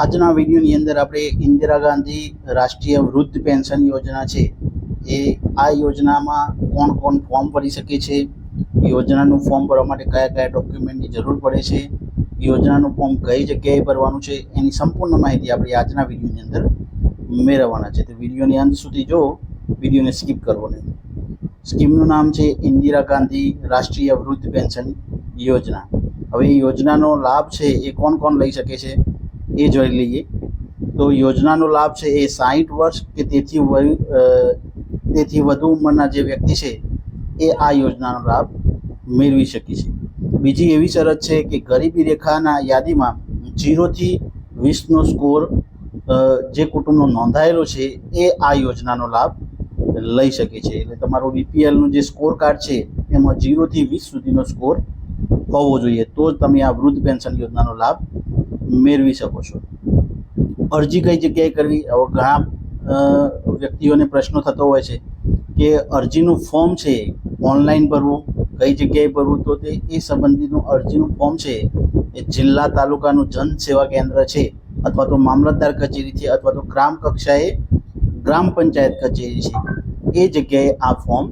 આજના વિડીયોની અંદર આપણે ઇન્દિરા ગાંધી રાષ્ટ્રીય વૃદ્ધ પેન્શન યોજના છે એ આ યોજનામાં કોણ કોણ ફોર્મ ભરી શકે છે, યોજનાનું ફોર્મ ભરવા માટે કયા કયા ડોક્યુમેન્ટની જરૂર પડે છે, યોજનાનું ફોર્મ કઈ જગ્યાએ ભરવાનું છે, એની સંપૂર્ણ માહિતી આપણે આજના વિડીયોની અંદર મેળવવાના છે. તો વિડીયોની અંત સુધી જો, વિડીયોને સ્કીપ કરવો નહીં. સ્કીમનું નામ છે ઇન્દિરા ગાંધી રાષ્ટ્રીય વૃદ્ધ પેન્શન યોજના. હવે એ યોજનાનો લાભ છે એ કોણ કોણ લઈ શકે છે એ જોઈ લઈએ. તો યોજનાનો લાભ છે એ 60 વર્ષ કે તેથી વધુ ઉંમરના જે વ્યક્તિ છે એ આ યોજનાનો લાભ મેળવી શકે છે. બીજી એવી શરત છે કે ગરીબી રેખાના યાદીમાં 0 થી 20નો સ્કોર જે કુટુંબનો નોંધાયેલો છે એ આ યોજનાનો લાભ લઈ શકે છે. એટલે તમારું બીપીએલનું જે સ્કોર કાર્ડ છે એમાં 0 થી 20 સુધીનો સ્કોર હોવો જોઈએ, તો જ તમે આ વૃદ્ધ પેન્શન યોજનાનો લાભ મેળવી શકો છો. અરજી કઈ જગ્યાએ કરવી? હવે ઘણા વ્યક્તિઓને પ્રશ્નો થતો હોય છે કે અરજીનું ફોર્મ છે ઓનલાઈન ભરવું, કઈ જગ્યાએ ભરવું? તો તે એ સંબંધીનું અરજીનું ફોર્મ છે એ જિલ્લા તાલુકાનું જન સેવા કેન્દ્ર છે અથવા તો મામલતદાર કચેરી છે અથવા તો ગ્રામ કક્ષાએ ગ્રામ પંચાયત કચેરી છે, એ જગ્યાએ આ ફોર્મ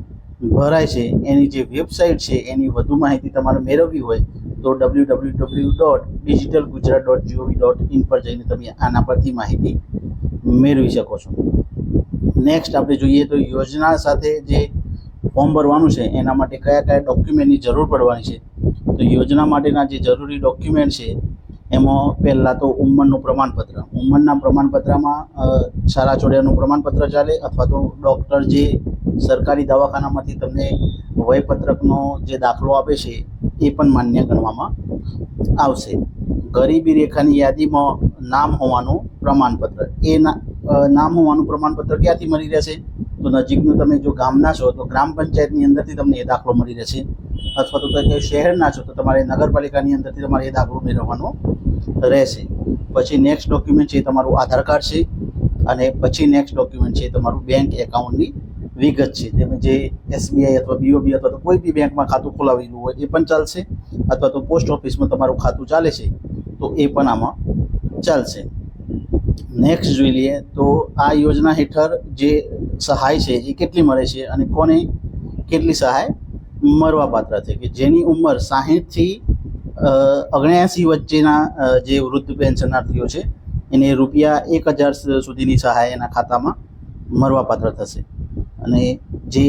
ભરાય છે. એની જે વેબસાઇટ છે એની વધુ માહિતી તમારે મેળવવી હોય તો www.digitalgujarat.gov.in પર જઈને તમે આના પરથી માહિતી મેળવી શકો છો. નેક્સ્ટ આપણે જોઈએ તો યોજના સાથે જે ફોર્મ ભરવાનું છે એના માટે કયા કયા ડોક્યુમેન્ટની જરૂર પડવાની છે. તો યોજના માટેના જે જરૂરી ડોક્યુમેન્ટ છે એમાં પહેલાં તો ઉંમરનું પ્રમાણપત્ર. ઉંમરના પ્રમાણપત્રમાં શાળા છોડ્યાનું પ્રમાણપત્ર ચાલે અથવા તો ડૉક્ટર જે સરકારી દવાખાનામાંથી તમને વયપત્રકનો જે દાખલો આપે છે એ પણ માન્ય ગણવામાં આવશે. ગરીબી રેખાની યાદીમાં નામ હોવાનું પ્રમાણપત્ર. એ નામ હોવાનું પ્રમાણપત્ર ક્યાંથી મળી રહેશે? તો નજીકનું તમે જો ગામના છો તો ગ્રામ પંચાયતની અંદરથી તમને એ દાખલો મળી રહેશે, અથવા તો તમે શહેરના છો તો તમારે નગરપાલિકાની અંદરથી તમારે એ દાખલો મેળવવાનો રહેશે. પછી નેક્સ્ટ ડોક્યુમેન્ટ છે તમારું આધાર કાર્ડ છે, અને પછી નેક્સ્ટ ડોક્યુમેન્ટ છે તમારું બેંક એકાઉન્ટની વિગત છે. તમે જે એસબીઆઈ અથવા બીઓબી અથવા તો કોઈ બી બેંકમાં ખાતું ખોલાવેલું હોય એ પણ ચાલશે, અથવા તો પોસ્ટ ઓફિસમાં તમારું ખાતું ચાલે છે તો એ પણ આમાં ચાલશે. નેક્સ્ટ જોઈ લઈએ તો આ યોજના હેઠળ જે સહાય છે એ કેટલી મળે છે અને કોને કેટલી સહાય મળવા પાત્ર છે. કે જેની ઉંમર 60 થી 79 વચ્ચેના જે વૃદ્ધ પેન્શનાર્થીઓ છે એને ₹1000 સુધીની સહાય એના ખાતામાં મળવાપાત્ર થશે. અને જે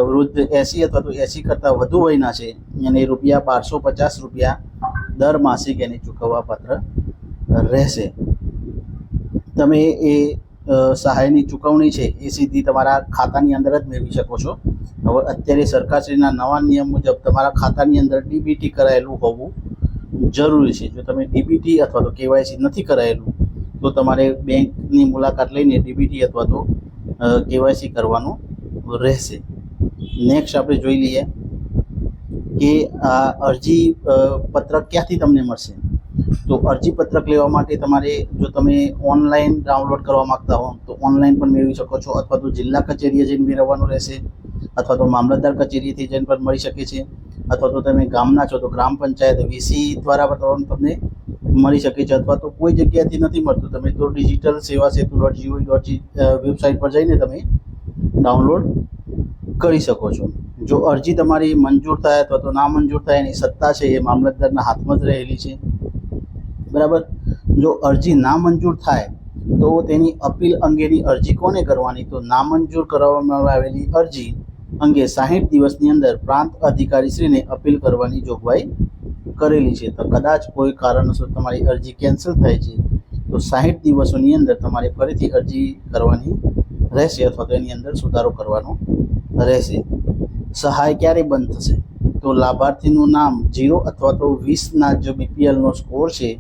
વૃદ્ધ 80 અથવા તો 80 કરતાં વધુ વયના છે એને ₹1250 દર માસિક એને ચૂકવવા પાત્ર રહેશે. તમે એ સહાયની ચૂકવણી છે એ સીધી તમારા ખાતાની અંદર જ મેળવી શકો છો. હવે અત્યારે સરકારશ્રીના નવા નિયમ મુજબ તમારા ખાતાની અંદર ડીબીટી કરાયેલું હોવું જરૂરી છે. જો તમે ડીબીટી અથવા તો કેવાયસી નથી કરાયેલું તો તમારે બેંકની મુલાકાત લઈને ડીબીટી અથવા તો કેવાયસી કરવાનું રહેશે. નેક્સ્ટ આપણે જોઈ લઈએ કે આ અરજી પત્રક ક્યાંથી તમને મળશે. તો અરજી પત્રક લેવા માટે તમારે, જો તમે ઓનલાઈન ડાઉનલોડ કરવા માગતા હો તો ઓનલાઈન પણ મેળવી શકો છો, અથવા તો જિલ્લા કચેરીએ જઈને મેળવવાનું રહેશે, અથવા તો મામલતદાર કચેરીથી જઈને પણ મળી શકે છે, અથવા તો તમે ગામના છો તો ગ્રામ પંચાયત વીસી દ્વારા પણ તમને મળી શકે છે, અથવા તો કોઈ જગ્યાથી નથી મળતું તમે તો ડિજિટલ સેવા સેતુ.gov.in વેબસાઇટ પર જઈને તમે ડાઉનલોડ કરી શકો છો. જો અરજી તમારી મંજૂર થાય અથવા તો ના મંજૂર થાય એની સત્તા છે એ મામલતદારના હાથમાં જ રહેલી છે, બરાબર. જો અરજી નામંજૂર થાય તો તેની અપીલ અંગેની અરજી કોને કરવાની? તો નામંજૂર કરવામાં આવેલી અરજી અંગે 60 દિવસની અંદર પ્રાંત અધિકારીશ્રીને અપીલ કરવાની જોગવાઈ કરેલી છે. તો કદાચ કોઈ કારણસર તમારી અરજી કેન્સલ થાય છે તો 60 દિવસોની અંદર તમારે ફરીથી અરજી કરવાની રહેશે, અથવા તો એની અંદર સુધારો કરવાનો રહેશે. સહાય ક્યારે બંધ થશે? તો લાભાર્થીનું નામ 0 અથવા તો 20ના જો બીપીએલનો સ્કોર છે,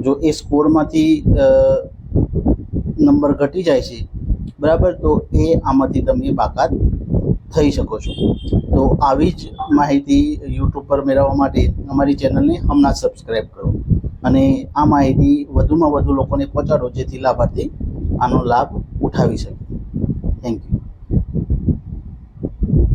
જો એ સ્કોરમાંથી નંબર ઘટી જાય છે, બરાબર, તો એ આમાંથી તમે બાકાત થઈ શકો છો. તો આવી જ માહિતી યુટ્યુબ પર મેળવવા માટે અમારી ચેનલને હમણાં સબસ્ક્રાઈબ કરો અને આ માહિતી વધુમાં વધુ લોકોને પહોંચાડો જેથી લાભાર્થી આનો લાભ ઉઠાવી શકે.